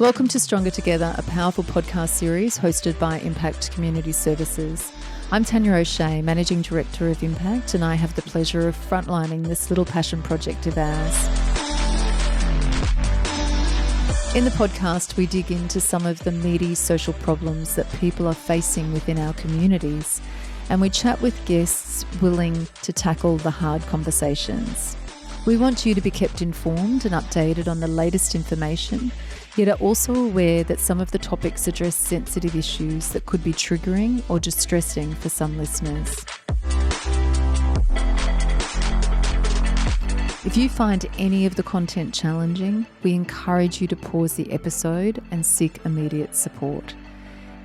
Welcome to Stronger Together, a powerful podcast series hosted by Impact Community Services. I'm Tanya O'Shea, Managing Director of Impact, and I have the pleasure of frontlining this little passion project of ours. In the podcast, we dig into some of the meaty social problems that people are facing within our communities, and we chat with guests willing to tackle the hard conversations. We want you to be kept informed and updated on the latest information, yet are also aware that some of the topics address sensitive issues that could be triggering or distressing for some listeners. If you find any of the content challenging, we encourage you to pause the episode and seek immediate support.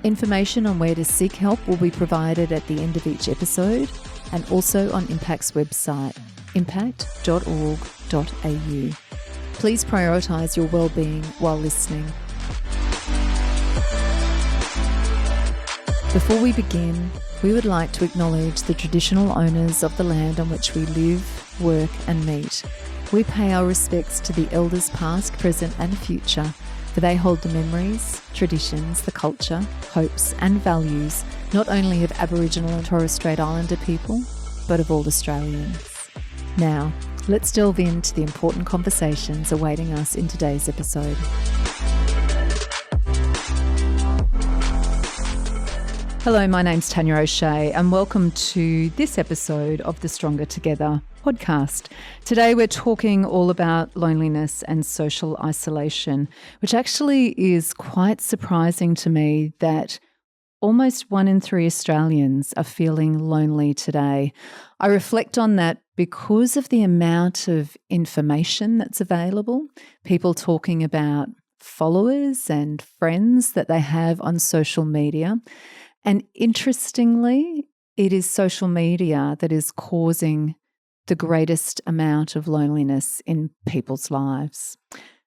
Information on where to seek help will be provided at the end of each episode and also on Impact's website, impact.org.au. Please prioritise your well-being while listening. Before we begin, we would like to acknowledge the traditional owners of the land on which we live, work and meet. We pay our respects to the elders past, present and future, for they hold the memories, traditions, the culture, hopes and values not only of Aboriginal and Torres Strait Islander people, but of all Australians. Now, let's delve into the important conversations awaiting us in today's episode. Hello, my name's Tanya O'Shea and welcome to this episode of the Stronger Together podcast. Today we're talking all about loneliness and social isolation, which actually is quite surprising to me that almost 1 in 3 Australians are feeling lonely today. I reflect on that because of the amount of information that's available, people talking about followers and friends that they have on social media. And interestingly, it is social media that is causing the greatest amount of loneliness in people's lives.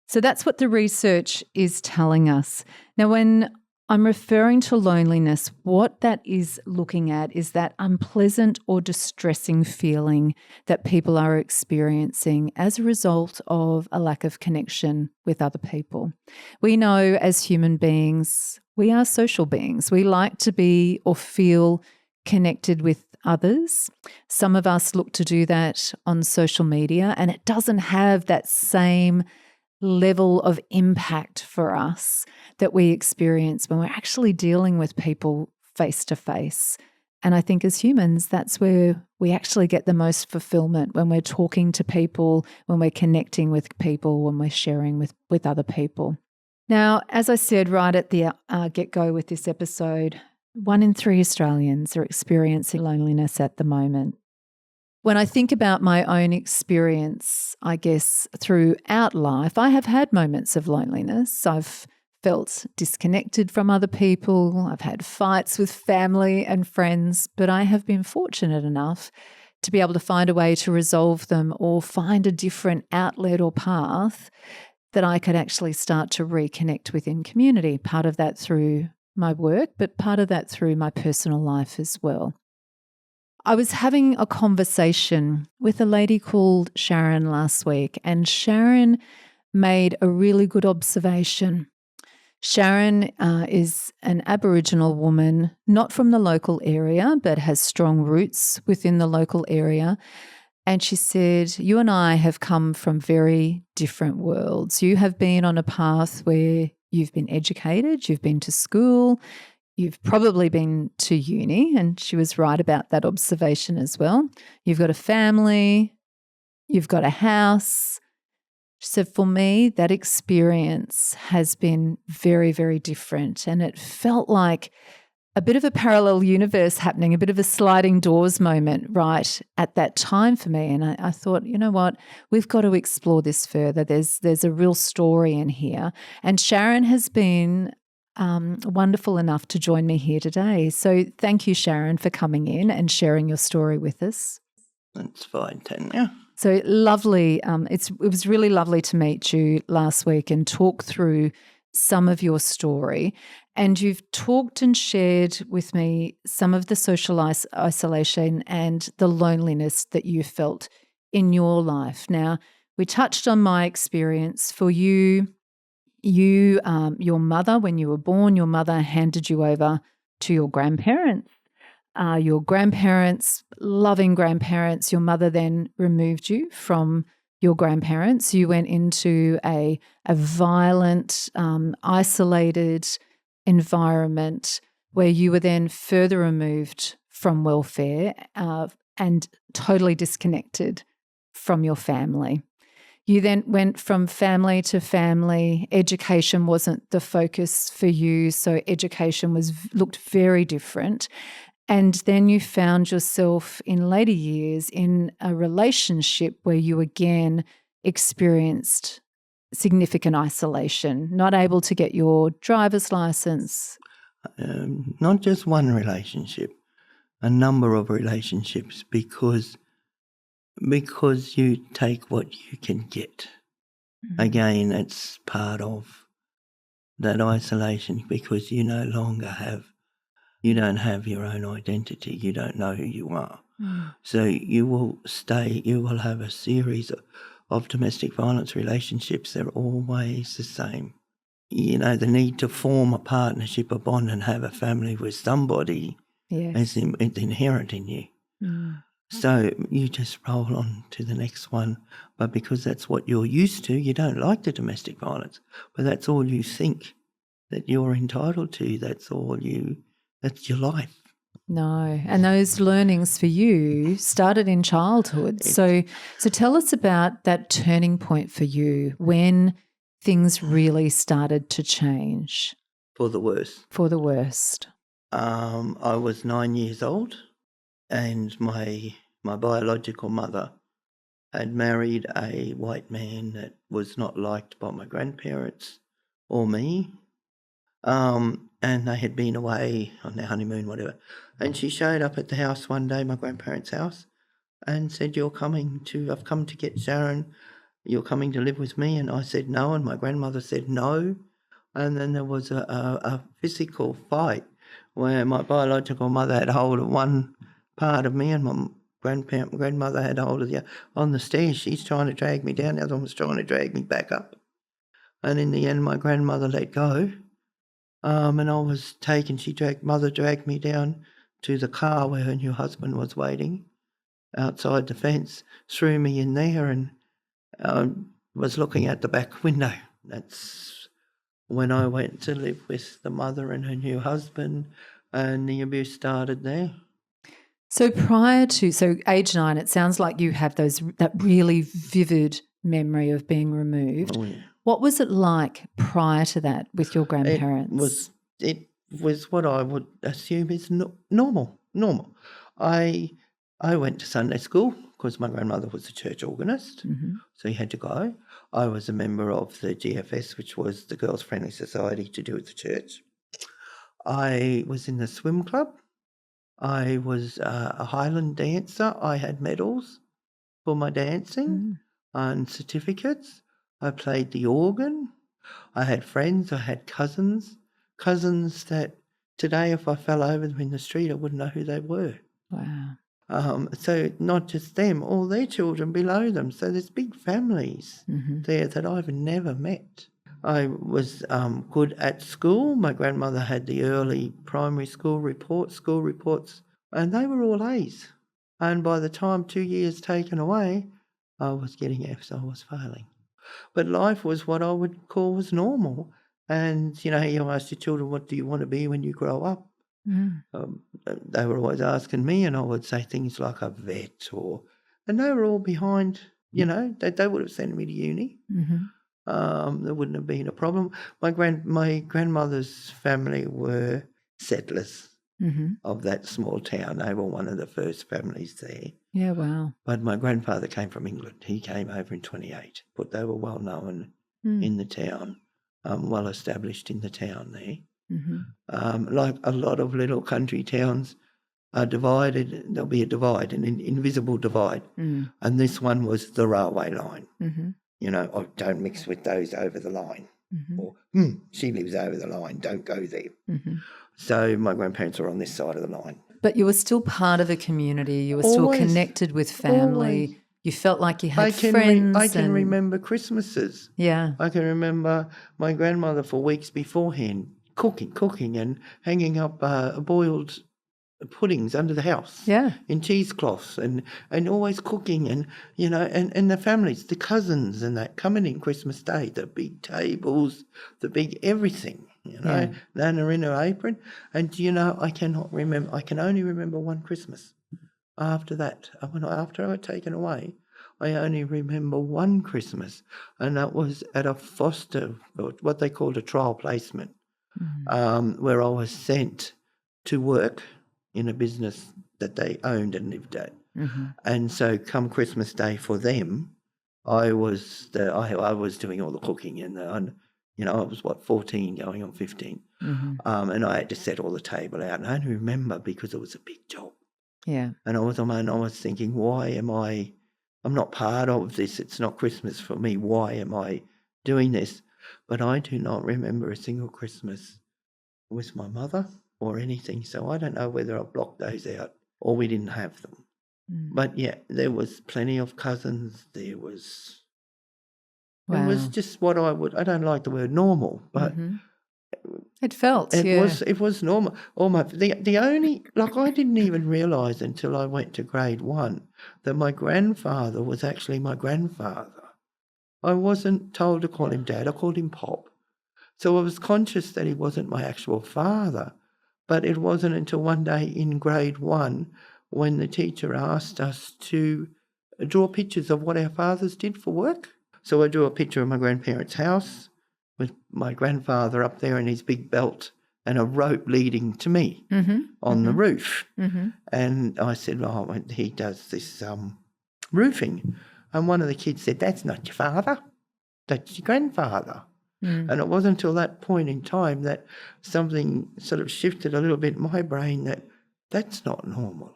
So that's what the research is telling us. Now, when I'm referring to loneliness, what that is looking at is that unpleasant or distressing feeling that people are experiencing as a result of a lack of connection with other people. We know as human beings, we are social beings. We like to be or feel connected with others. Some of us look to do that on social media, and it doesn't have that same level of impact for us that we experience when we're actually dealing with people face to face. And I think as humans, that's where we actually get the most fulfillment, when we're talking to people, when we're connecting with people, when we're sharing with other people. Now, as I said right at the get-go with this episode, 1 in 3 Australians are experiencing loneliness at the moment. When I think about my own experience, I guess, throughout life, I have had moments of loneliness. I've felt disconnected from other people. I've had fights with family and friends, but I have been fortunate enough to be able to find a way to resolve them or find a different outlet or path that I could actually start to reconnect within community. Part of that through my work, but part of that through my personal life as well. I was having a conversation with a lady called Sharon last week, and Sharon made a really good observation. Sharon is an Aboriginal woman, not from the local area, but has strong roots within the local area. And she said, you and I have come from very different worlds. You have been on a path where you've been educated, you've been to school, you've probably been to uni, and she was right about that observation as well. You've got a family, you've got a house. She said, for me, that experience has been very, very different. And it felt like a bit of a parallel universe happening, a bit of a sliding doors moment right at that time for me. And I thought, you know what, we've got to explore this further. There's a real story in here. And Sharon has been wonderful enough to join me here today. So thank you, Sharon, for coming in and sharing your story with us. That's fine, Tanya. So lovely. It was really lovely to meet you last week and talk through some of your story. And you've talked and shared with me some of the social isolation and the loneliness that you felt in your life. Now, we touched on my experience. For you, you, your mother, when you were born, your mother handed you over to your grandparents. Your grandparents, loving grandparents, your mother then removed you from your grandparents. You went into a violent, isolated environment where you were then further removed from welfare and totally disconnected from your family. You then went from family to family. Education wasn't the focus for you, so education looked very different. And then you found yourself in later years in a relationship where you again experienced significant isolation, not able to get your driver's license. Not just one relationship, a number of relationships, because you take what you can get. Mm-hmm. Again, it's part of that isolation, because you don't have your own identity. You don't know who you are. Mm. So you will have a series of domestic violence relationships. They're always the same. The need to form a partnership, a bond, and have a family with somebody is inherent in you. Mm. So you just roll on to the next one. But because that's what you're used to, you don't like the domestic violence. But that's all you think that you're entitled to. That's your life. No. And those learnings for you started in childhood. So tell us about that turning point for you when things really started to change. For the worse. For the worst. I was 9 years old, and my biological mother had married a white man that was not liked by my grandparents or me. And they had been away on their honeymoon, whatever. And she showed up at the house one day, my grandparents' house, and said, I've come to get Sharon. You're coming to live with me? And I said no, and my grandmother said no. And then there was a physical fight where my biological mother had hold of one part of me, and my grandmother had hold of the other. On the stairs, she's trying to drag me down, the other one was trying to drag me back up. And in the end, my grandmother let go. And I was taken, mother dragged me down to the car where her new husband was waiting outside the fence, threw me in there, and was looking out the back window. That's when I went to live with the mother and her new husband, and the abuse started there. So age 9, it sounds like you have that really vivid memory of being removed. Oh, yeah. What was it like prior to that with your grandparents? It was what I would assume is normal. I went to Sunday school because my grandmother was a church organist, mm-hmm. so you had to go. I was a member of the GFS, which was the Girls Friendly Society to do with the church. I was in the swim club. I was a Highland dancer. I had medals for my dancing and certificates. I played the organ. I had friends. I had cousins that today if I fell over them in the street, I wouldn't know who they were. Wow. So not just them, all their children below them. So there's big families there that I've never met. I was good at school. My grandmother had the early primary school reports, and they were all A's. And by the time 2 years taken away, I was getting F's. I was failing. But life was what I would call was normal. And, you ask your children, what do you want to be when you grow up? Mm. They were always asking me, and I would say things like a vet and they were all behind, they would have sent me to uni. Mm-hmm. There wouldn't have been a problem. My grandmother's family were settlers of that small town. They were one of the first families there. Yeah, wow. But my grandfather came from England. He came over in 1928, but they were well known in the town, well established in the town there. Mm-hmm. Like a lot of little country towns are divided, there'll be a divide, an invisible divide. Mm. And this one was the railway line. Mm-hmm. Don't mix with those over the line. Mm-hmm. Or, she lives over the line, don't go there. Mm-hmm. So my grandparents were on this side of the line. But you were still part of a community. You were still connected with family. you felt like you I had can friends. I can remember Christmases. Yeah. I can remember my grandmother for weeks beforehand cooking and hanging up boiled puddings under the house Yeah. in cheesecloths and always cooking and, you know, and the families, the cousins and that coming in Christmas Day, the big tables, the big everything, you know, Yeah. Nana in her apron. And, you know, I cannot remember, I can only remember one Christmas. After that, after I got taken away, I only remember one Christmas, and that was at a foster, what they called a trial placement, where I was sent to work in a business that they owned and lived at. Mm-hmm. And so come Christmas Day for them, I was doing all the cooking and you know, I was 14 going on 15. Mm-hmm. And I had to set all the table out. And I only remember because it was a big job. Yeah. And I was thinking, why am I'm not part of this. It's not Christmas for me. Why am I doing this? But I do not remember a single Christmas with my mother or anything. So I don't know whether I blocked those out or we didn't have them. But yeah, there was plenty of cousins. There was, Wow. It was just what I don't like the word normal, but it felt, it was normal. Almost the only, like, I didn't even realise until I went to grade 1 that my grandfather was actually my grandfather. I wasn't told to call him Dad. I called him Pop. So I was conscious that he wasn't my actual father. But it wasn't until one day in grade 1 when the teacher asked us to draw pictures of what our fathers did for work. So I drew a picture of my grandparents' house with my grandfather up there in his big belt and a rope leading to me on the roof. And I said, oh, he does this roofing. And one of the kids said, that's not your father, that's your grandfather. And it wasn't until that point in time that something sort of shifted a little bit in my brain that that's not normal.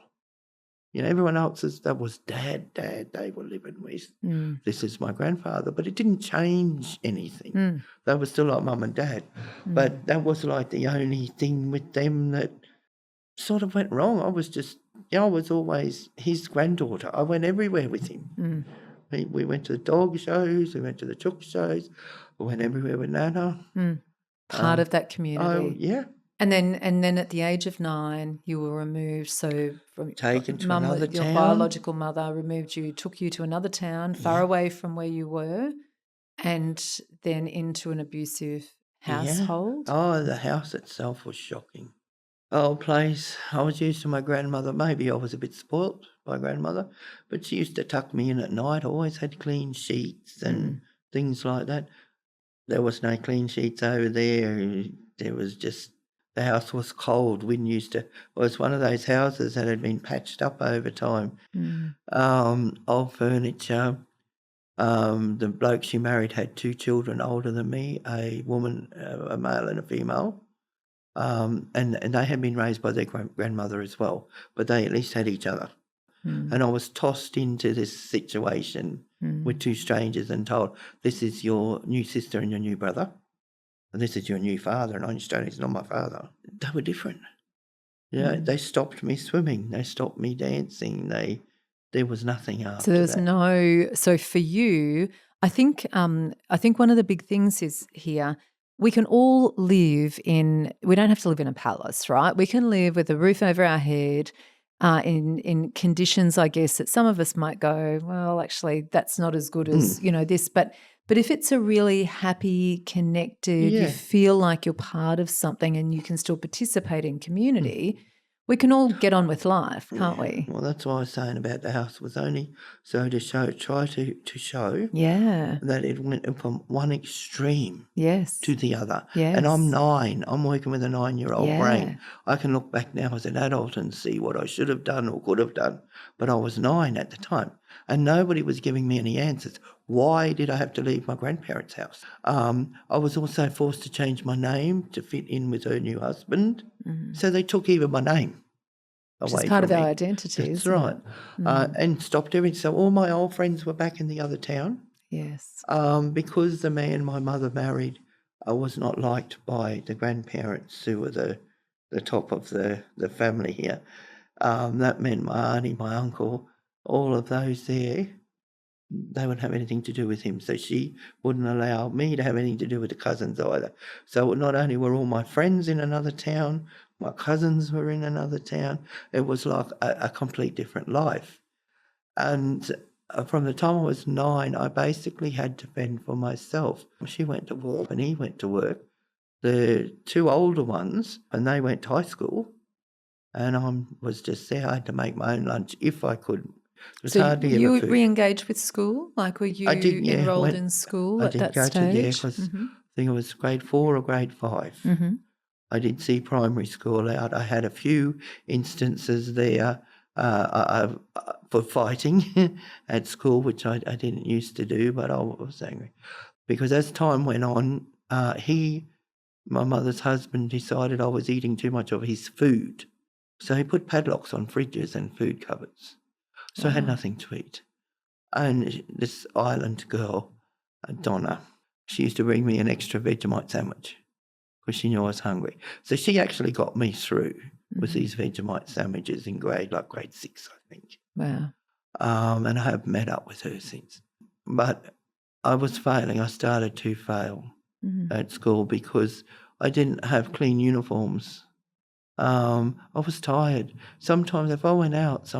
You know, everyone else's, that was Dad, they were living with. This is my grandfather. But it didn't change anything. They were still like Mum and Dad. But that was like the only thing with them that sort of went wrong. I was always his granddaughter. I went everywhere with him. We went to the dog shows, we went to the chook shows, we went everywhere with Nana. Part of that community. Yeah. And then at the age of 9, you were removed. So from taken to another your town. biological mother removed you, took you to another town, far away from where you were, and then into an abusive household. Yeah. Oh, the house itself was shocking. Old place. I was used to my grandmother. Maybe I was a bit spoilt by grandmother, but she used to tuck me in at night. I always had clean sheets and things like that. There was no clean sheets over there. There was just, the house was cold. Wind used to, it was one of those houses that had been patched up over time. Old furniture. The bloke she married had 2 children older than me, a woman, a male and a female. And they had been raised by their grandmother as well, but they at least had each other. And I was tossed into this situation with 2 strangers and told, this is your new sister and your new brother, and this is your new father, and I understand he's not my father. They were different. Yeah, they stopped me swimming. They stopped me dancing. There was nothing after So there was that. So for you, I think one of the big things is here, we can all live we don't have to live in a palace, right? We can live with a roof over our head, in conditions, I guess, that some of us might go, well, actually, that's not as good as, this. But if it's a really happy, connected, you feel like you're part of something and you can still participate in community, we can all get on with life, can't we? Well, that's why I was saying about the house was only so to try to show that it went from one extreme to the other. And I'm 9. I'm working with a 9-year-old brain. I can look back now as an adult and see what I should have done or could have done. But I was 9 at the time and nobody was giving me any answers. Why did I have to leave my grandparents' house? I was also forced to change my name to fit in with her new husband. So they took even my name away from me. Which is part of our identity, That's right. And stopped everything. So all my old friends were back in the other town. Yes. Because the man my mother married was not liked by the grandparents who were the top of the family here. That meant my auntie, my uncle, all of those there they wouldn't have anything to do with him. So she wouldn't allow me to have anything to do with the cousins either. So not only were all my friends in another town, my cousins were in another town. It was like a complete different life. And from the time I was 9, I basically had to fend for myself. She went to work and he went to work. The 2 older ones, and they went to high school, and I was just there. I had to make my own lunch if I could. It was So hardly you ever food. re-engaged with school? Like, were you I did, yeah. enrolled in school I at did that go stage? to, yeah, because I think it was grade 4 or grade 5. I did see primary school out. I had a few instances there for fighting at school, which I didn't used to do, but I was angry. Because as time went on, my mother's husband, decided I was eating too much of his food. So he put padlocks on fridges and food cupboards. So I had nothing to eat. And this island girl, Donna, she used to bring me an extra Vegemite sandwich because she knew I was hungry. So she actually got me through with these Vegemite sandwiches in grade 6, I think. Wow. And I have met up with her since. But I was failing. I started to fail at school because I didn't have clean uniforms. I was tired. Sometimes if I went out,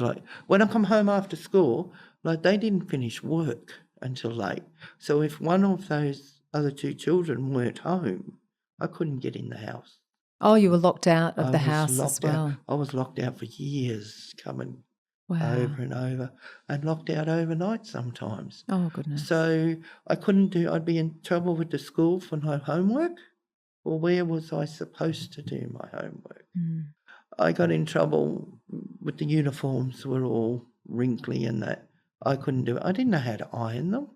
like when I come home after school, like they didn't finish work until late. So if one of those other 2 children weren't home, I couldn't get in the house. Oh, you were locked out of I the was house as locked well. out. I was locked out for years, coming Wow. over and over, and locked out overnight sometimes. Oh, goodness. So I couldn't I'd be in trouble with the school for no homework. Well, where was I supposed to do my homework? I got in trouble with the uniforms were all wrinkly and that. I couldn't do it. I didn't know how to iron them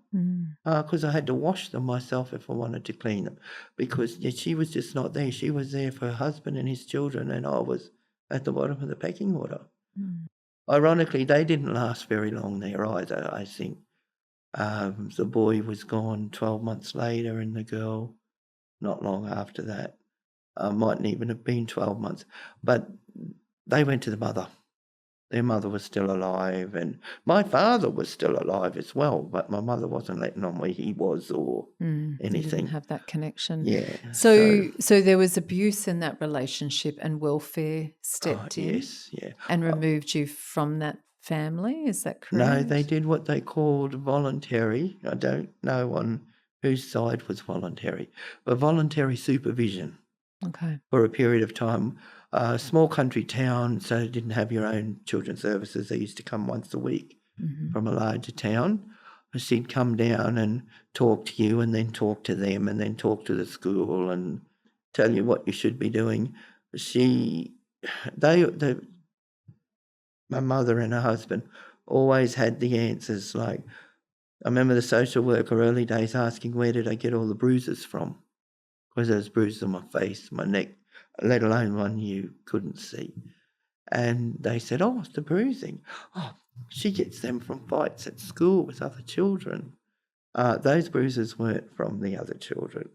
because I had to wash them myself if I wanted to clean them because she was just not there. She was there for her husband and his children, and I was at the bottom of the pecking order. Ironically, they didn't last very long there either, I think. The boy was gone 12 months later and the girl not long after that. Mightn't even have been 12 months. But they went to the mother. Their mother was still alive, and my father was still alive as well, but my mother wasn't letting on where he was or anything. You didn't have that connection. Yeah. So there was abuse in that relationship, and welfare stepped in Yes, yeah. and removed you from that family. Is that correct? No, they did what they called voluntary. I don't know on whose side was voluntary, but voluntary supervision. Okay. For a period of time. Small country town, so you didn't have your own children's services. They used to come once a week from a larger town. She'd come down and talk to you and then talk to them and then talk to the school and tell you what you should be doing. My mother and her husband always had the answers. Like, I remember the social worker early days asking, where did I get all the bruises from? Because there was bruises on my face, my neck, let alone one you couldn't see. And they said, oh, it's the bruising. Oh, she gets them from fights at school with other children. Those bruises weren't from the other children.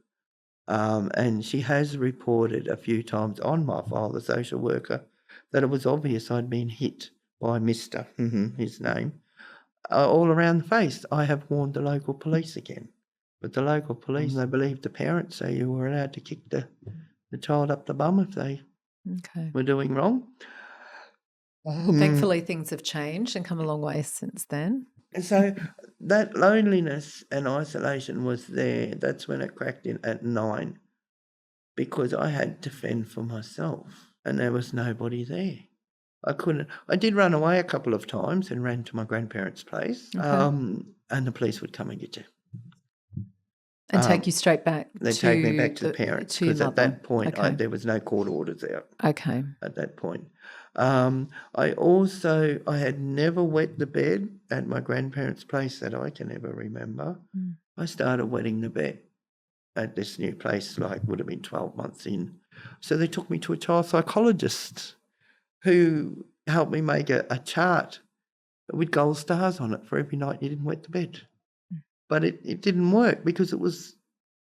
And she has reported a few times on my file, the social worker, that it was obvious I'd been hit by Mr. his name, all around the face. I have warned the local police again. But the local police, they believed the parents, so you were allowed to kick the child up the bum if they were doing wrong. Thankfully, things have changed and come a long way since then. So that loneliness and isolation was there. That's when it cracked in at 9 because I had to fend for myself and there was nobody there. I did run away a couple of times and ran to my grandparents' place and the police would come and get you. And take you straight back They'd take me back to the parents because at that point there was no court orders out. Okay. At that point. I had never wet the bed at my grandparents' place that I can ever remember. I started wetting the bed at this new place, would have been 12 months in. So they took me to a child psychologist who helped me make a chart with gold stars on it for every night you didn't wet the bed. But it didn't work because it was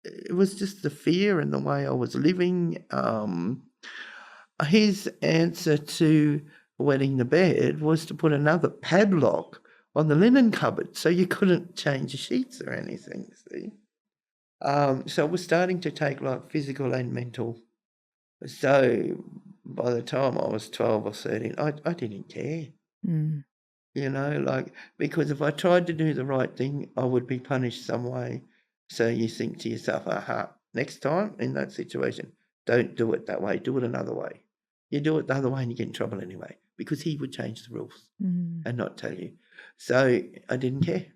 just the fear and the way I was living. His answer to wetting the bed was to put another padlock on the linen cupboard, so you couldn't change the sheets or anything, see. So it was starting to take like physical and mental. So by the time I was 12 or 13, I didn't care, because if I tried to do the right thing, I would be punished some way. So you think to yourself, aha, next time in that situation, don't do it that way, do it another way. You do it the other way and you get in trouble anyway, because he would change the rules and not tell you. So I didn't care.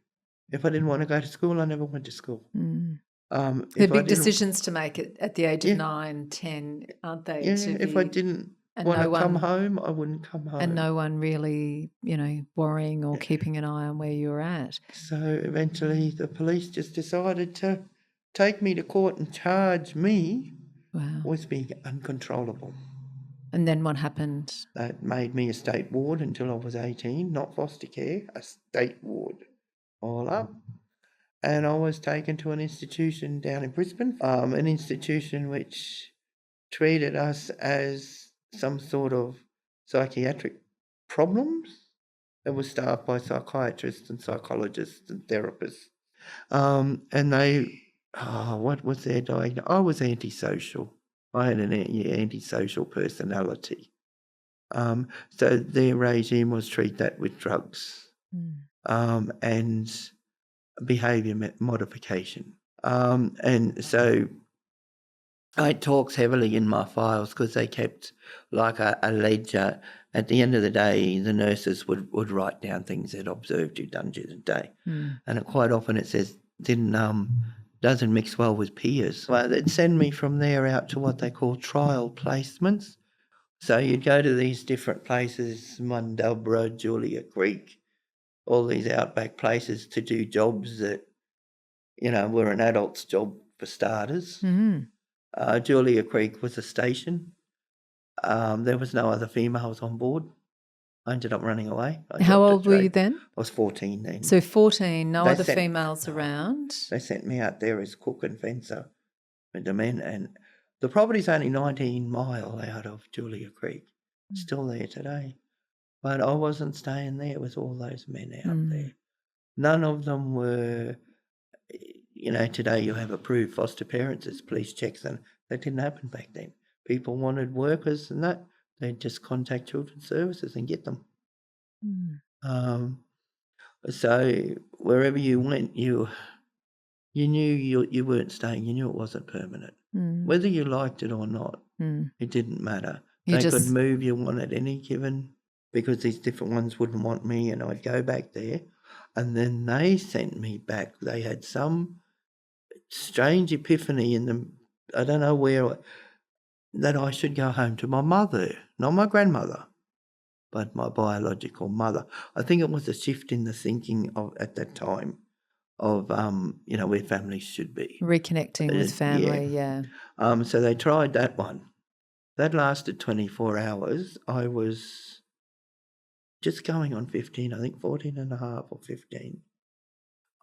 If I didn't want to go to school, I never went to school. They're big decisions to make at the age of 9, 10, aren't they? Yeah, if I didn't want to come home, I wouldn't come home. And no one really, worrying or keeping an eye on where you were at. So eventually the police just decided to take me to court and charge me with being uncontrollable. And then what happened? That made me a state ward until I was 18, not foster care, a state ward all up. And I was taken to an institution down in Brisbane, an institution which treated us as some sort of psychiatric problems. It was staffed by psychiatrists and psychologists and therapists. And they, what was their diagnosis? I was antisocial. I had an antisocial personality. So their regime was treat that with drugs and behaviour modification. And so it talks heavily in my files because they kept like a ledger. At the end of the day, the nurses would write down things they'd observed you'd done during the day. And quite often it says, doesn't mix well with peers. Well, they'd send me from there out to what they call trial placements. So you'd go to these different places, Mundubra, Julia Creek, all these outback places to do jobs that, were an adult's job for starters. Julia Creek was a station. There was no other females on board. I ended up running away. How old were you then? I was 14 then. So 14, no other females around? They sent me out there as cook and fencer with the men, and the property's only 19 mile out of Julia Creek. It's still there today. But I wasn't staying there with all those men out there. None of them were, today you have approved foster parents as police checks, and that didn't happen back then. People wanted workers and that, they'd just contact Children's Services and get them. So wherever you went, you knew you weren't staying, you knew it wasn't permanent. Whether you liked it or not, it didn't matter. They could move you on at any given, because these different ones wouldn't want me, and I'd go back there. And then they sent me back. They had some strange epiphany in them, I don't know where, that I should go home to my mother, not my grandmother, but my biological mother. I think it was a shift in the thinking at that time of, where families should be. Reconnecting with family, yeah. So they tried that one. That lasted 24 hours. I was just going on 15, I think 14 and a half or 15.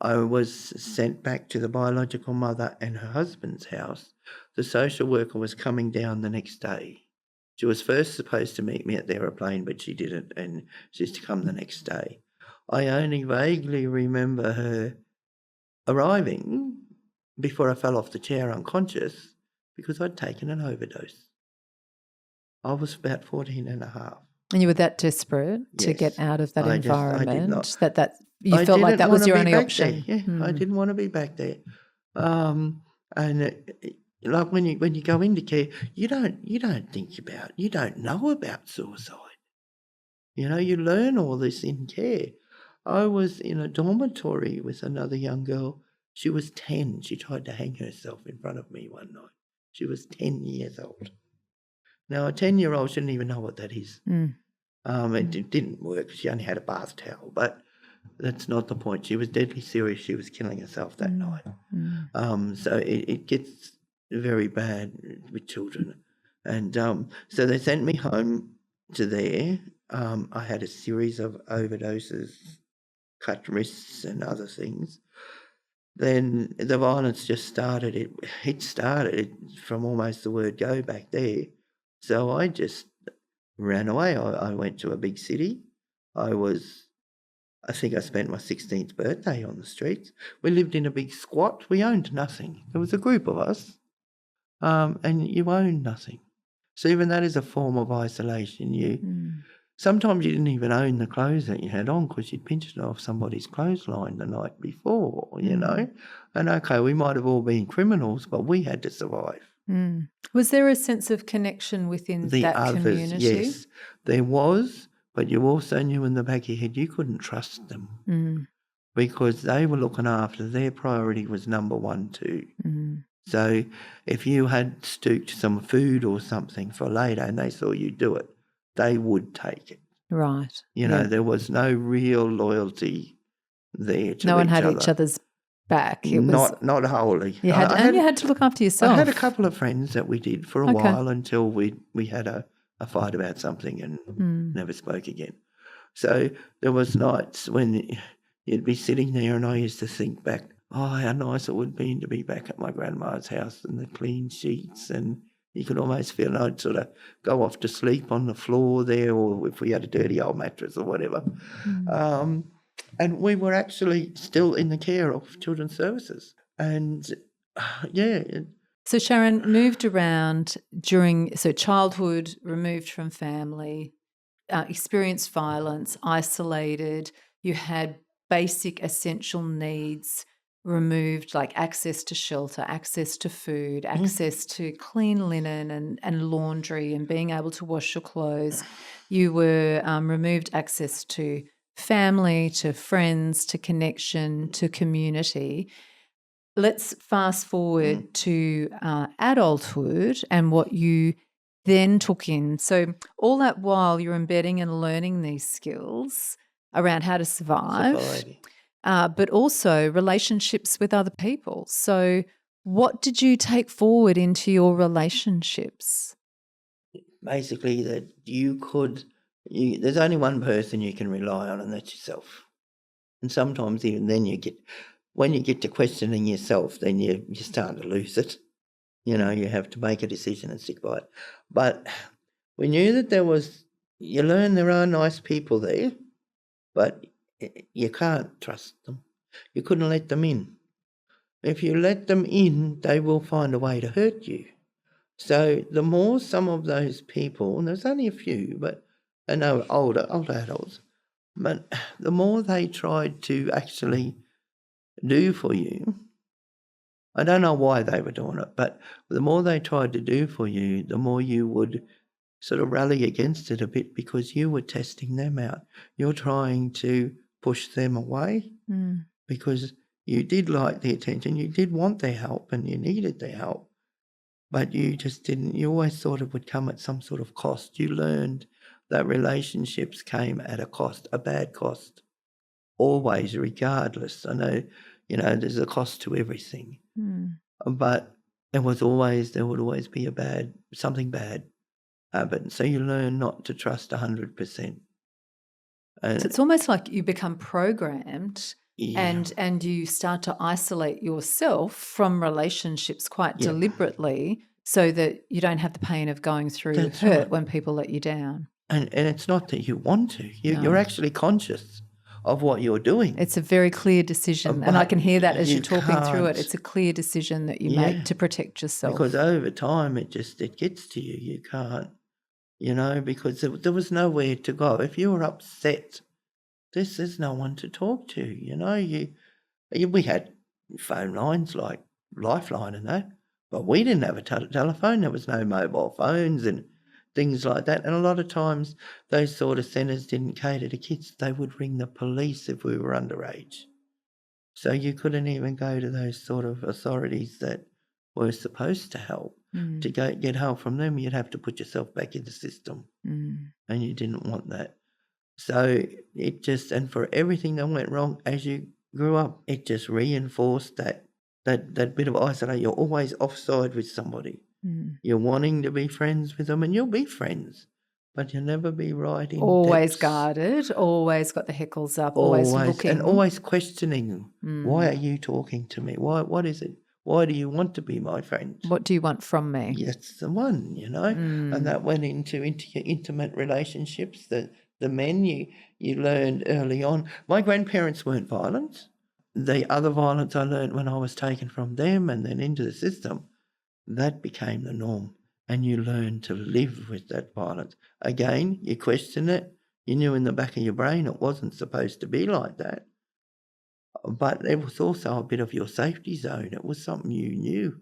I was sent back to the biological mother and her husband's house. The social worker was coming down the next day. She was first supposed to meet me at the aeroplane, but she didn't, and she's to come the next day. I only vaguely remember her arriving before I fell off the chair unconscious because I'd taken an overdose. I was about 14 and a half. And you were that desperate to get out of that environment that you I felt like that was your only option. Yeah, I didn't want to be back there. Like when you go into care, you don't think about, you don't know about suicide. You learn all this in care. I was in a dormitory with another young girl. She was 10. She tried to hang herself in front of me one night. She was 10 years old. Now, a 10-year-old shouldn't even know what that is. It didn't work. She only had a bath towel, but that's not the point. She was deadly serious. She was killing herself that night. So it gets very bad with children. And so they sent me home to there. I had a series of overdoses, cut wrists and other things. Then the violence just started. It started from almost the word go back there. So I just ran away. I went to a big city. I was I think I spent my 16th birthday on the streets. We lived in a big squat. We owned nothing. There was a group of us, and you owned nothing. So even that is a form of isolation. Sometimes you didn't even own the clothes that you had on because you'd pinched it off somebody's clothesline the night before, And okay, we might have all been criminals, but we had to survive. Was there a sense of connection within The that others, community? yes, there was, but you also knew in the back of your head you couldn't trust them because they were looking after, their priority was number one too. So if you had stooked some food or something for later and they saw you do it, they would take it. Right. There was no real loyalty there to no one each had other. each other's back. It was Not wholly. you had to look after yourself. I had a couple of friends that we did for a while until we had a fight about something and never spoke again. So there was nights when you'd be sitting there and I used to think back, how nice it would be to be back at my grandma's house and the clean sheets, and you could almost feel I'd sort of go off to sleep on the floor there, or if we had a dirty old mattress or whatever. And we were actually still in the care of Children's Services. And, So Sharon moved around during childhood, removed from family, experienced violence, isolated. You had basic essential needs removed, like access to shelter, access to food, access to clean linen and laundry and being able to wash your clothes. You were removed access to family, to friends, to connection, to community. Let's fast forward to adulthood and what you then took in. So all that while you're embedding and learning these skills around how to survive, but also relationships with other people. So what did you take forward into your relationships? Basically that there's only one person you can rely on, and that's yourself. And sometimes even then when you get to questioning yourself, then you start to lose it. You have to make a decision and stick by it. But we knew that you learn there are nice people there, but you can't trust them. You couldn't let them in. If you let them in, they will find a way to hurt you. So the more some of those people, and there's only a few, but I know older adults, but the more they tried to actually do for you, I don't know why they were doing it, but the more they tried to do for you, the more you would sort of rally against it a bit because you were testing them out. You're trying to push them away because you did like the attention, you did want their help and you needed their help, but you just didn't. You always thought it would come at some sort of cost. You learned that relationships came at a cost, a bad cost, always, regardless. I know, there's a cost to everything, but there would always be something bad happen. So you learn not to trust 100%. So it's almost like you become programmed and you start to isolate yourself from relationships quite deliberately so that you don't have the pain of going through hurt when people let you down. And it's not that you want to. You're actually conscious of what you're doing. It's a very clear decision, and I can hear that as you're talking through it. It's a clear decision that you make to protect yourself. Because over time it gets to you. You can't, because there was nowhere to go. If you were upset, there's no one to talk to, we had phone lines like Lifeline and that, but we didn't have a telephone. There was no mobile phones and things like that. And a lot of times those sort of centres didn't cater to kids. They would ring the police if we were underage. So you couldn't even go to those sort of authorities that were supposed to help. To get help from them, you'd have to put yourself back in the system. And you didn't want that. So it just, and for everything that went wrong as you grew up, it just reinforced that bit of isolation. You're always offside with somebody. You're wanting to be friends with them, and you'll be friends, but you'll never be right in always depths. Guarded, always got the heckles up, always looking. And always questioning, why are you talking to me? What is it? Why do you want to be my friend? What do you want from me? That's the one, And that went into your intimate relationships, the The men you learned early on. My grandparents weren't violent. The other violence I learned when I was taken from them and then into the system, that became the norm. And you learn to live with that violence. Again, you question it. You knew in the back of your brain it wasn't supposed to be like that. But it was also a bit of your safety zone. It was something you knew.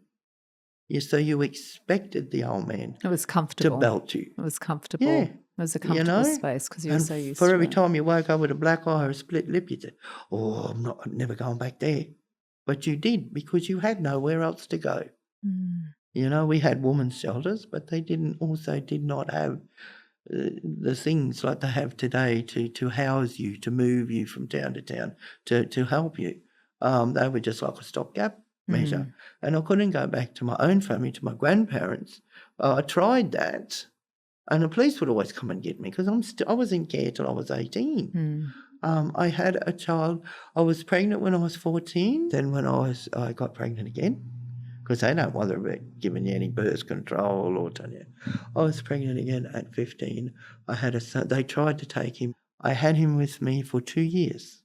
So you expected the old man It was to comfortable. belt you. It was comfortable. Yeah. It was a comfortable space because you were And so used for to every it. time you woke up with a black eye or a split lip, you'd say, "Oh, I'm never going back there." But you did because you had nowhere else to go. We had women's shelters, but they did not have the things like they have today to house you, to move you from town to town, to help you. They were just like a stopgap measure. And I couldn't go back to my own family, to my grandparents. I tried that, and the police would always come and get me because I was in care till I was 18. I had a child. I was pregnant when I was 14. Then when I got pregnant again, because they don't bother about giving you any birth control or telling you. I was pregnant again at 15. I had a son. They tried to take him. I had him with me for 2 years.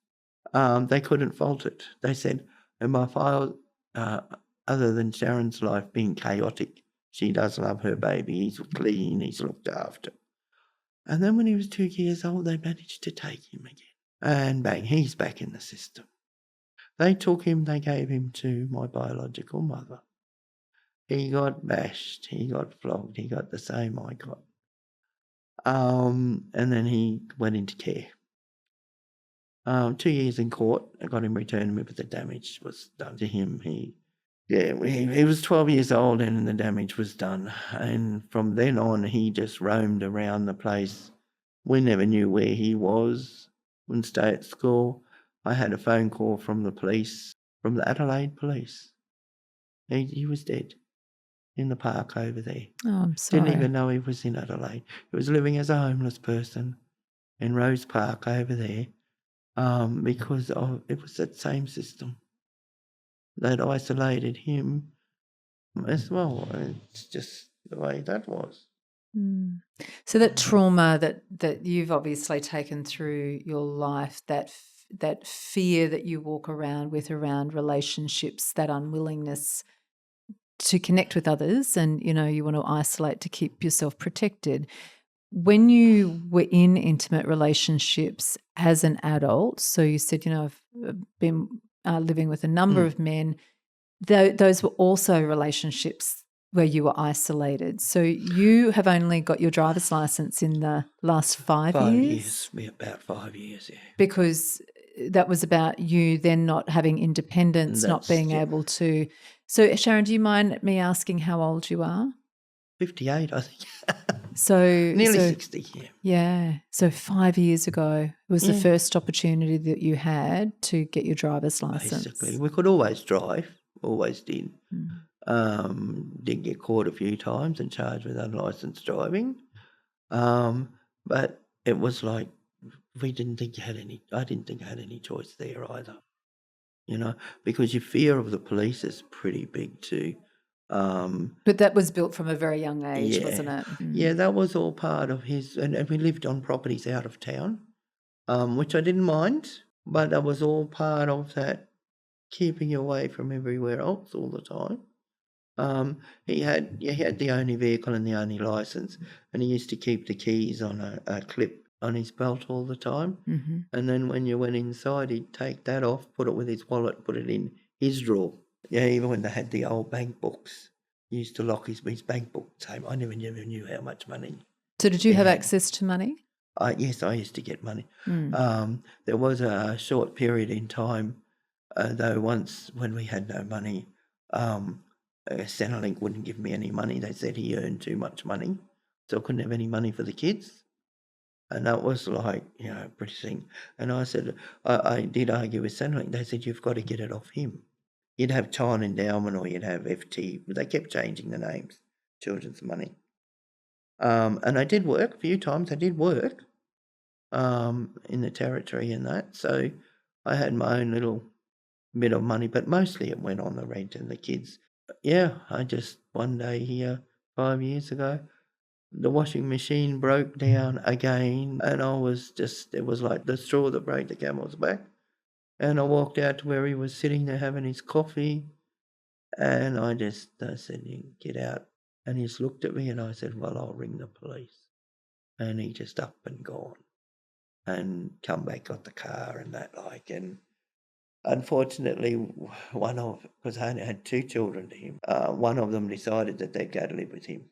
They couldn't fault it. They said, and my file, other than Sharon's life being chaotic, she does love her baby. He's clean. He's looked after. And then when he was 2 years old, they managed to take him again. And bang, he's back in the system. They took him, they gave him to my biological mother. He got bashed, he got flogged, he got the same I got. And then he went into care. 2 years in court, I got him returned to me, but the damage was done to him. He was 12 years old and the damage was done. And from then on, he just roamed around the place. We never knew where he was. Wouldn't stay at school. I had a phone call from the police, from the Adelaide police. He was dead in the park over there. Oh, I'm sorry. Didn't even know he was in Adelaide. He was living as a homeless person in Rose Park over there because it was that same system that isolated him as well. It's just the way that was. So that trauma that you've obviously taken through your life, that fear that you walk around with around relationships, that unwillingness to connect with others, and you want to isolate to keep yourself protected. When you were in intimate relationships as an adult, so you said, I've been living with a number of men, those were also relationships where you were isolated. So you have only got your driver's license in the last 5 years? 5 years, about 5 years, yeah. Because that was about you then not having independence, not being able to. So Sharon, do you mind me asking how old you are? 58, I think. So nearly 60, yeah. Yeah. So 5 years ago was the first opportunity that you had to get your driver's license. Basically, we could always drive, always did. Did get caught a few times and charged with unlicensed driving. But it was like I didn't think I had any choice there either. Because your fear of the police is pretty big too. But that was built from a very young age, wasn't it? Yeah, that was all part of his, and we lived on properties out of town, which I didn't mind, but that was all part of that keeping you away from everywhere else all the time. He had the only vehicle and the only license, and he used to keep the keys on a clip on his belt all the time. And then when you went inside, he'd take that off, put it with his wallet, put it in his drawer. Yeah, even when they had the old bank books, he used to lock his bank book. I never knew how much money. So did you have access to money? Yes, I used to get money. There was a short period in time, though, once when we had no money, Centrelink wouldn't give me any money. They said he earned too much money, so I couldn't have any money for the kids. And that was like, pretty thing. And I said, I did argue with Centrelink. They said, you've got to get it off him. You'd have Child Endowment or you'd have FT. But they kept changing the names, Children's Money. And I did work a few times. I did work in the Territory and that. So I had my own little bit of money, but mostly it went on the rent and the kids. Yeah, I just, one day here, 5 years ago, the washing machine broke down again, and I was just, it was like the straw that broke the camel's back. And I walked out to where he was sitting there having his coffee, and I said, "You get out." And he just looked at me, and I said, "Well, I'll ring the police." And he just up and gone and come back, got the car and that like. And unfortunately, because I only had 2 children to him, one of them decided that they'd go to live with him.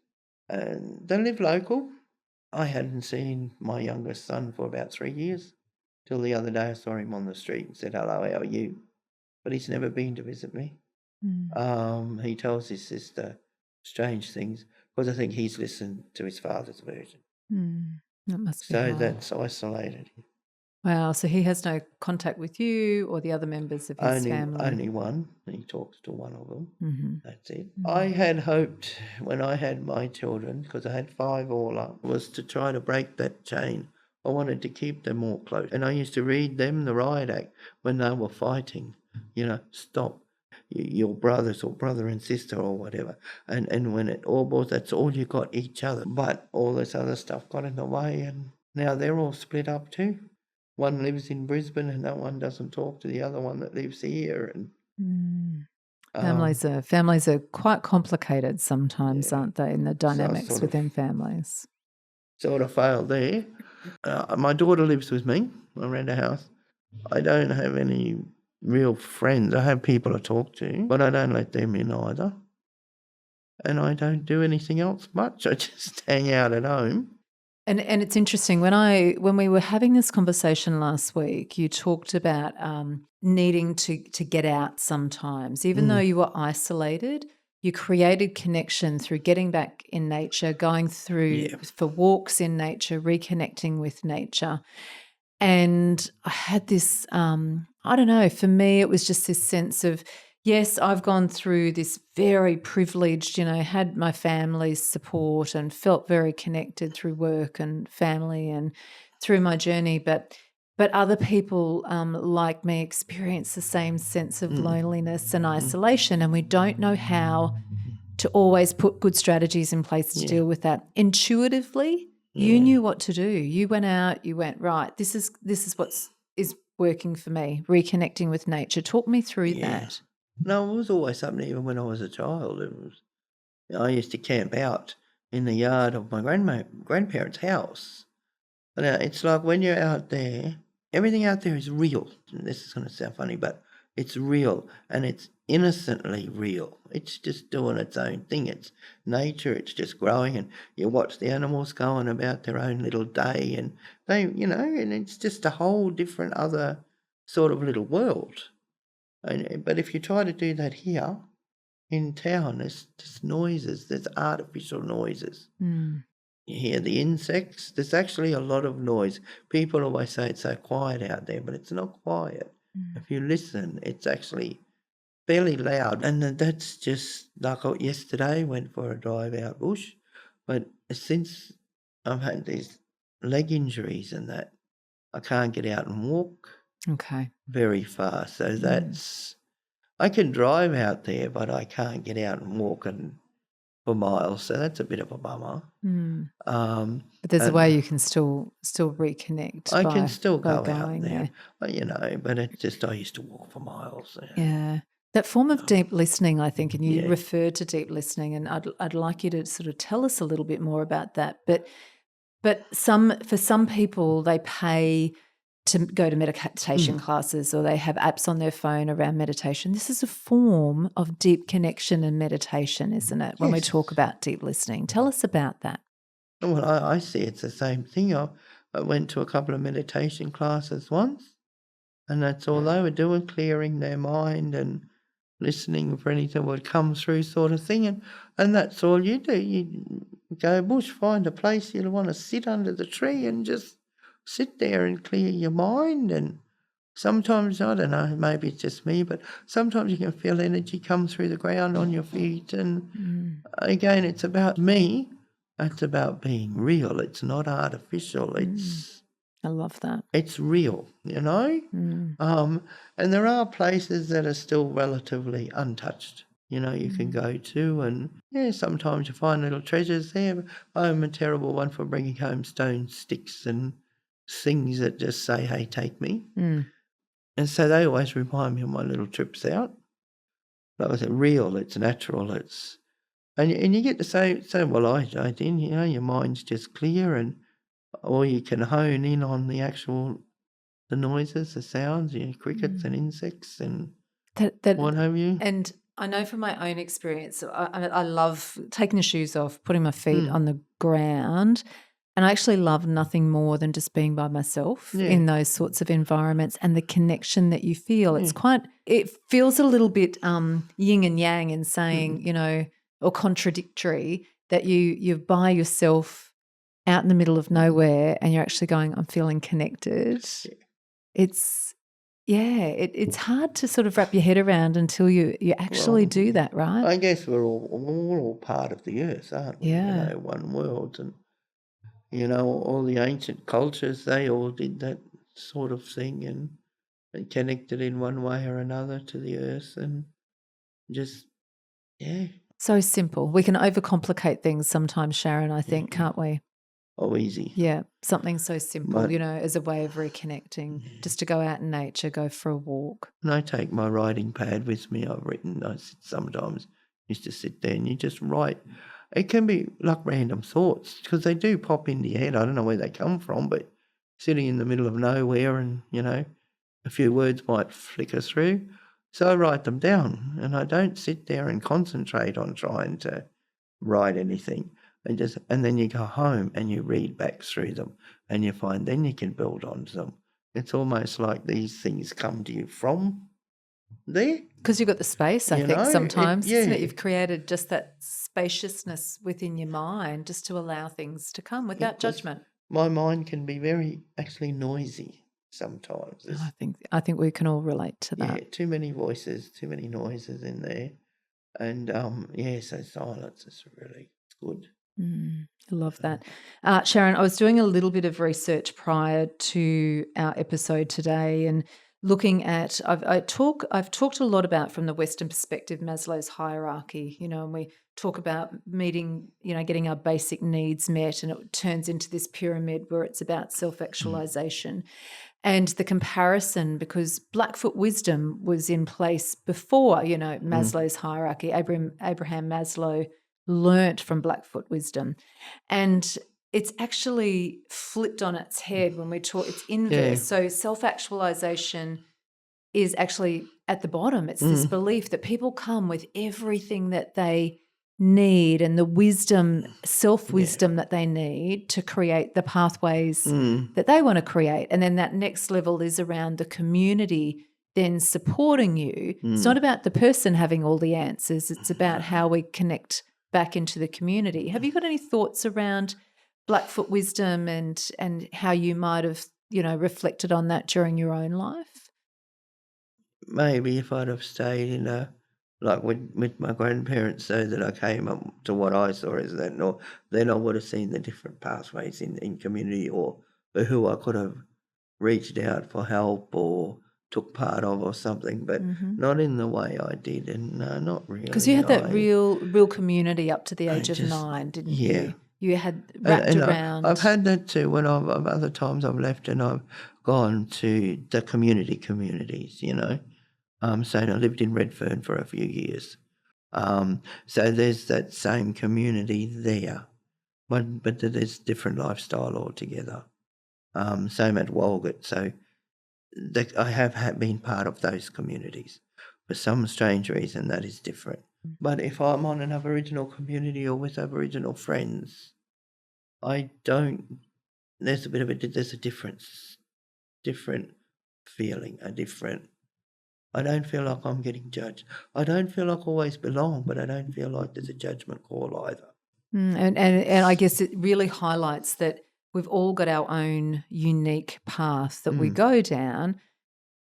And they live local. I hadn't seen my youngest son for about 3 years. Till the other day I saw him on the street and said, "Hello, how are you?" But he's never been to visit me. He tells his sister strange things because I think he's listened to his father's version. That must be So hard. that's isolated him. Wow, so he has no contact with you or the other members of his family? Only one. He talks to one of them. That's it. Mm. I had hoped when I had my children, because I had 5 all up, was to try to break that chain. I wanted to keep them all close. And I used to read them the riot act when they were fighting. Stop your brothers or brother and sister or whatever. And when it all boils, that's all you got, each other. But all this other stuff got in the way, and now they're all split up too. One lives in Brisbane and that one doesn't talk to the other one that lives here. And Families are quite complicated sometimes, aren't they, in the dynamics within families? Sort of failed there. My daughter lives with me. I rent a house. I don't have any real friends. I have people to talk to, but I don't let them in either. And I don't do anything else much. I just hang out at home. And it's interesting, when we were having this conversation last week, you talked about needing to get out sometimes. Even though you were isolated, you created connection through getting back in nature, going through for walks in nature, reconnecting with nature. And I had this, I don't know, for me it was just this sense of, yes, I've gone through this very privileged, had my family's support and felt very connected through work and family and through my journey. But other people like me experience the same sense of loneliness and isolation, and we don't know how to always put good strategies in place to deal with that. Intuitively, you knew what to do. You went out, you went, right, this is what is working for me, reconnecting with nature. Talk me through that. No, it was always something. Even when I was a child, I used to camp out in the yard of my grandparents' house. Now, it's like when you're out there, everything out there is real. This is going to sound funny, but it's real, and it's innocently real. It's just doing its own thing. It's nature. It's just growing, and you watch the animals going about their own little day, and they, and it's just a whole different other sort of little world. But if you try to do that here in town, there's just noises. There's artificial noises. You hear the insects. There's actually a lot of noise. People always say it's so quiet out there, but it's not quiet. If you listen, it's actually fairly loud. And that's just like yesterday, went for a drive out bush. But since I've had these leg injuries and that, I can't get out and walk very far. So that's, I can drive out there, but I can't get out and walk for miles. So that's a bit of a bummer. But there's a way you can still reconnect. I can still go going out there. But it's just, I used to walk for miles. Yeah. That form of deep listening, I think, and you referred to deep listening, and I'd like you to sort of tell us a little bit more about that. But for some people, they pay to go to meditation classes, or they have apps on their phone around meditation. This is a form of deep connection and meditation, isn't it, when we talk about deep listening? Tell us about that. Well, I see it's the same thing. I went to a couple of meditation classes once, and that's all they were doing, clearing their mind and listening for anything would come through, sort of thing. And that's all you do. You go bush, find a place you want to sit under the tree and just sit there and clear your mind. And sometimes, I don't know, maybe it's just me, but sometimes you can feel energy come through the ground on your feet. And again, it's about me. It's about being real. It's not artificial. I love that. It's real, And there are places that are still relatively untouched. you can go to, and sometimes you find little treasures there. I'm a terrible one for bringing home stone sticks and things that just say, hey, take me. And so they always remind me of my little trips out. Like I said, real, it's natural, and you get to say, well, I did, your mind's just clear, or you can hone in on the noises, the sounds, crickets and insects and what have you. And I know from my own experience, I love taking the shoes off, putting my feet on the ground, and I actually love nothing more than just being by myself in those sorts of environments and the connection that you feel. It's it feels a little bit yin and yang in saying, or contradictory, that you're by yourself out in the middle of nowhere and you're actually going, I'm feeling connected. It's hard to sort of wrap your head around until you actually do that, right? I guess we're all part of the earth, aren't we? Yeah. One world, and all the ancient cultures, they all did that sort of thing and connected in one way or another to the earth, and just so simple. We can overcomplicate things sometimes, Sharon, I think, can't we? Oh, easy. Yeah, something so simple, as a way of reconnecting, just to go out in nature, go for a walk. And I take my writing pad with me. I sometimes used to sit there and you just write. It can be like random thoughts because they do pop into your head. I don't know where they come from, but sitting in the middle of nowhere and, a few words might flicker through. So I write them down and I don't sit there and concentrate on trying to write anything. And then you go home and you read back through them and you find then you can build on them. It's almost like these things come to you from there. Because you've got the space, I think, sometimes, isn't it? You've created just that spaciousness within your mind just to allow things to come without judgment. My mind can be very actually noisy sometimes. I think we can all relate to that. Yeah, too many voices, too many noises in there. And, so silence is really good. I love that. Sharon, I was doing a little bit of research prior to our episode today and looking at, I've talked a lot about from the Western perspective, Maslow's hierarchy, and we talk about meeting, getting our basic needs met, and it turns into this pyramid where it's about self-actualization. And the comparison, because Blackfoot wisdom was in place before, Maslow's hierarchy. Abraham Maslow learnt from Blackfoot wisdom. And it's actually flipped on its head when we talk, it's inverse. So self-actualization is actually at the bottom. It's this belief that people come with everything that they need and the wisdom, self-wisdom that they need to create the pathways that they want to create. And then that next level is around the community then supporting you. It's not about the person having all the answers. It's about how we connect back into the community. Have you got any thoughts around Blackfoot wisdom and how you might have, reflected on that during your own life? Maybe if I'd have stayed with my grandparents, so that I came up to what I saw as that, then I would have seen the different pathways in community or who I could have reached out for help or took part of or something, but not in the way I did, and not really. Because you had that real community up to the age of 9, didn't you? You had wrapped around. I've had that too. When other times I've left and I've gone to the communities, So I lived in Redfern for a few years. So there's that same community there, but there's different lifestyle altogether. Same at Walgett. So I have been part of those communities. For some strange reason, that is different. But if I'm on an Aboriginal community or with Aboriginal friends, there's a different feeling, I don't feel like I'm getting judged. I don't feel like I always belong, but I don't feel like there's a judgment call either. And I guess it really highlights that we've all got our own unique path that we go down.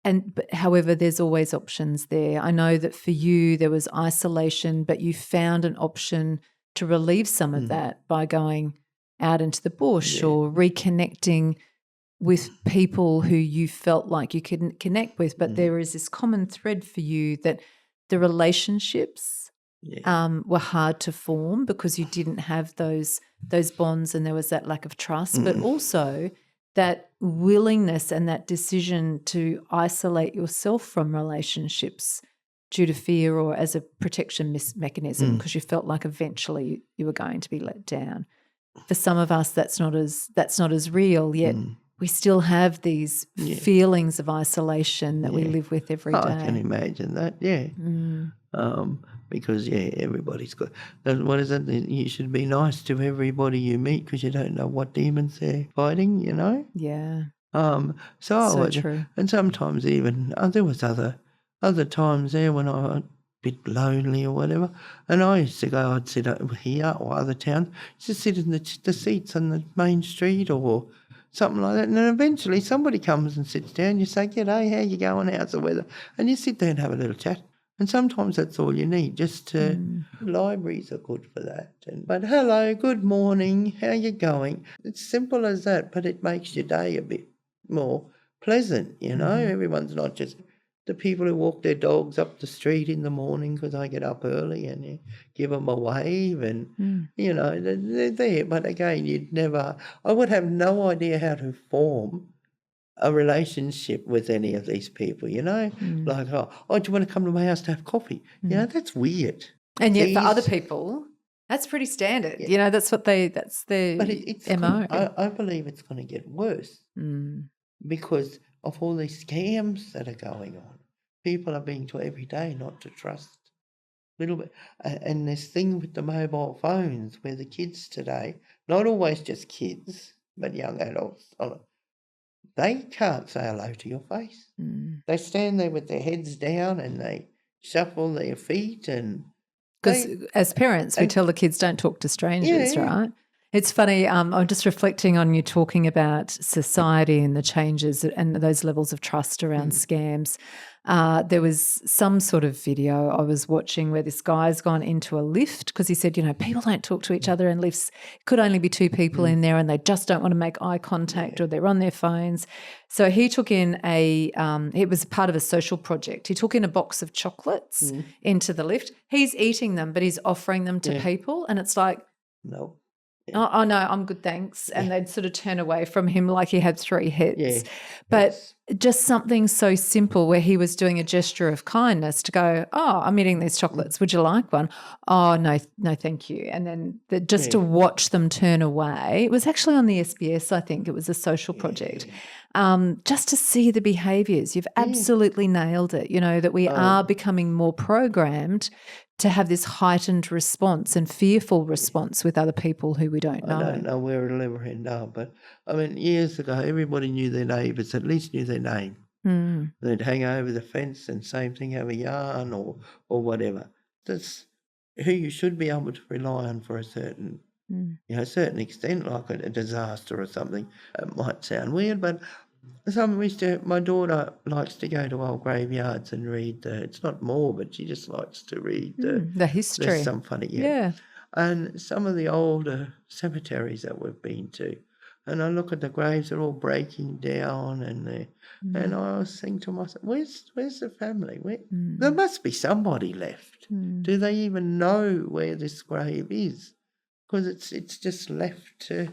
But however, there's always options there. I know that for you there was isolation, but you found an option to relieve some of that by going out into the bush or reconnecting with people who you felt like you couldn't connect with. But there is this common thread for you that the relationships were hard to form because you didn't have those bonds and there was that lack of trust, but also that willingness and that decision to isolate yourself from relationships due to fear or as a protection mechanism because you felt like eventually you were going to be let down. For some of us, that's not as real, yet we still have these feelings of isolation that we live with every day. I can imagine that, because, everybody's got – what is it? You should be nice to everybody you meet because you don't know what demons they're fighting, you know? Yeah. So true. And sometimes even there was other times there when I was a bit lonely or whatever, and I used to go, I'd sit over here or other towns, just sit in the seats on the main street or something like that, and then eventually somebody comes and sits down, you say, "G'day, how you going, how's the weather?" And you sit there and have a little chat. And sometimes that's all you need, just to libraries are good for that. But hello, good morning, how you going? It's simple as that, but it makes your day a bit more pleasant, you know. Everyone's not just the people who walk their dogs up the street in the morning because they get up early and you give them a wave and, you know, they're there. But again, I would have no idea how to form a relationship with any of these people, you know, like, do you want to come to my house to have coffee? You know, that's weird. And yet for other people, that's pretty standard. You know, that's their but it's MO. I believe it's going to get worse because of all these scams that are going on. People are being taught every day not to trust a little bit. And this thing with the mobile phones where the kids today, not always just kids, but young adults, they can't say hello to your face. They stand there with their heads down and they shuffle their feet and... Because as parents, we tell the kids don't talk to strangers, right? It's funny, I'm just reflecting on you talking about society and the changes and those levels of trust around scams. There was some sort of video I was watching where this guy's gone into a lift because he said, you know, people don't talk to each other in lifts. It could only be two people in there and they just don't want to make eye contact or they're on their phones. So he took in it was part of a social project. He took in a box of chocolates into the lift. He's eating them, but he's offering them to people and it's like, no. Oh, no, I'm good, thanks. And they'd sort of turn away from him like he had three heads. But just something so simple where he was doing a gesture of kindness to go, "Oh, I'm eating these chocolates. Would you like one?" "Oh, no, thank you." And then just to watch them turn away. It was actually on the SBS, I think. It was a social project. Just to see the behaviours. You've absolutely nailed it, you know, that we are becoming more programmed to have this heightened response and fearful response with other people who we don't know. I don't know where it'll ever end up, but I mean, years ago, everybody knew their neighbours, at least knew their name. They'd hang over the fence and same thing, have a yarn or whatever. That's who you should be able to rely on for a certain, certain extent, like a disaster or something. It might sound weird, but my daughter likes to go to old graveyards and read it's not more, but she just likes to read the history. There's some funny, and some of the older cemeteries that we've been to. And I look at the graves, they're all breaking down and I was thinking to myself, where's the family? There must be somebody left. Do they even know where this grave is? Because it's just left to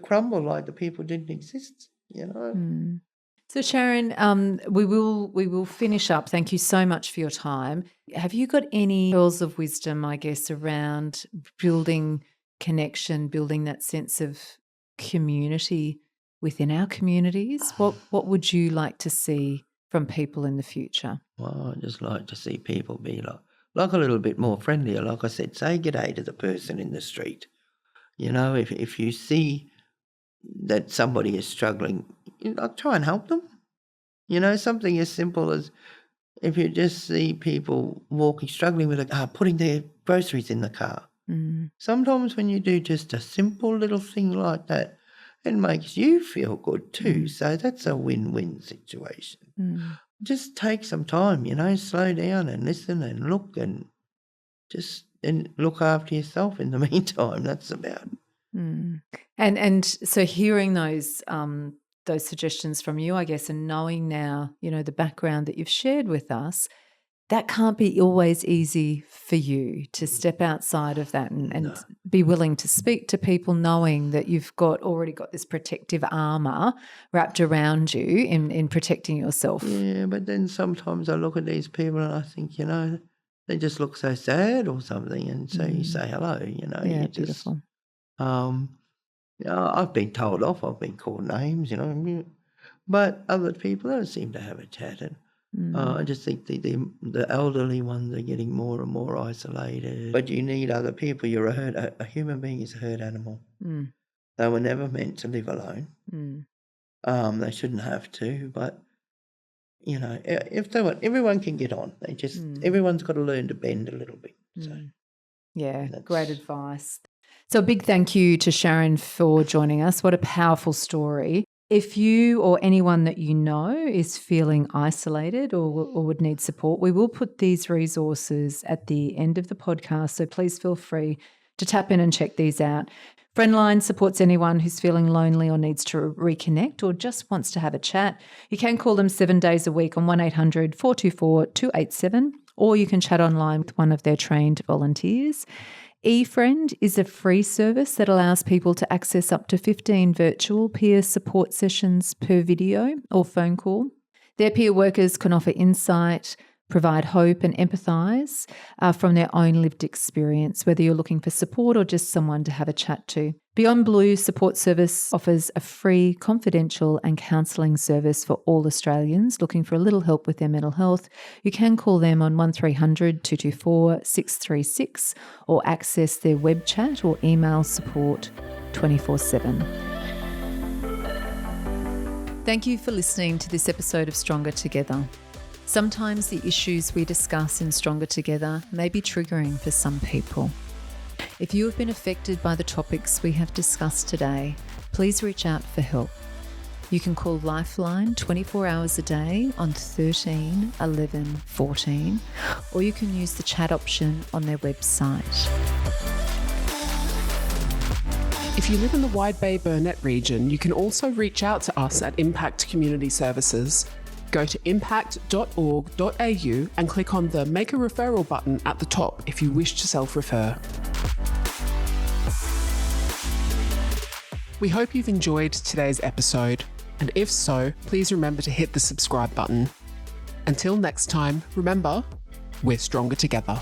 crumble like the people didn't exist. You know. So Sharon, we will finish up. Thank you so much for your time. Have you got any pearls of wisdom, I guess, around building connection, building that sense of community within our communities? What would you like to see from people in the future? Well, I just like to see people be like a little bit more friendlier. Like I said, say g'day to the person in the street. You know, if you see that somebody is struggling, try and help them. You know, something as simple as if you just see people struggling with putting their groceries in the car. Sometimes when you do just a simple little thing like that, it makes you feel good too. So that's a win-win situation. Just take some time, slow down and listen and look and look after yourself in the meantime. That's about it. And so hearing those suggestions from you, I guess, and knowing now, the background that you've shared with us, that can't be always easy for you to step outside of that and be willing to speak to people knowing that you've already got this protective armour wrapped around you in protecting yourself. Yeah, but then sometimes I look at these people and I think, they just look so sad or something, and so you say hello, Yeah, beautiful. I've been told off, I've been called names, but other people don't seem to have a chat. And I just think the elderly ones are getting more and more isolated. But you need other people. You're a human being is a herd animal. They were never meant to live alone. They shouldn't have to, but if they want, everyone can get on. Everyone's got to learn to bend a little bit. So yeah, great advice. So a big thank you to Sharon for joining us. What a powerful story. If you or anyone that you know is feeling isolated or would need support, we will put these resources at the end of the podcast, so please feel free to tap in and check these out. Friendline supports anyone who's feeling lonely or needs to reconnect or just wants to have a chat. You can call them 7 days a week on 1800 424 287, or you can chat online with one of their trained volunteers. eFriend is a free service that allows people to access up to 15 virtual peer support sessions per video or phone call. Their peer workers can offer insight, provide hope and empathise from their own lived experience, whether you're looking for support or just someone to have a chat to. Beyond Blue Support Service offers a free, confidential and counselling service for all Australians looking for a little help with their mental health. You can call them on 1300 224 636 or access their web chat or email support 24/7. Thank you for listening to this episode of Stronger Together. Sometimes the issues we discuss in Stronger Together may be triggering for some people. If you have been affected by the topics we have discussed today, please reach out for help. You can call Lifeline 24 hours a day on 13 11 14, or you can use the chat option on their website. If you live in the Wide Bay Burnett region, you can also reach out to us at Impact Community Services. Go to impact.org.au and click on the Make a Referral button at the top if you wish to self-refer. We hope you've enjoyed today's episode, and if so, please remember to hit the subscribe button. Until next time, remember, we're stronger together.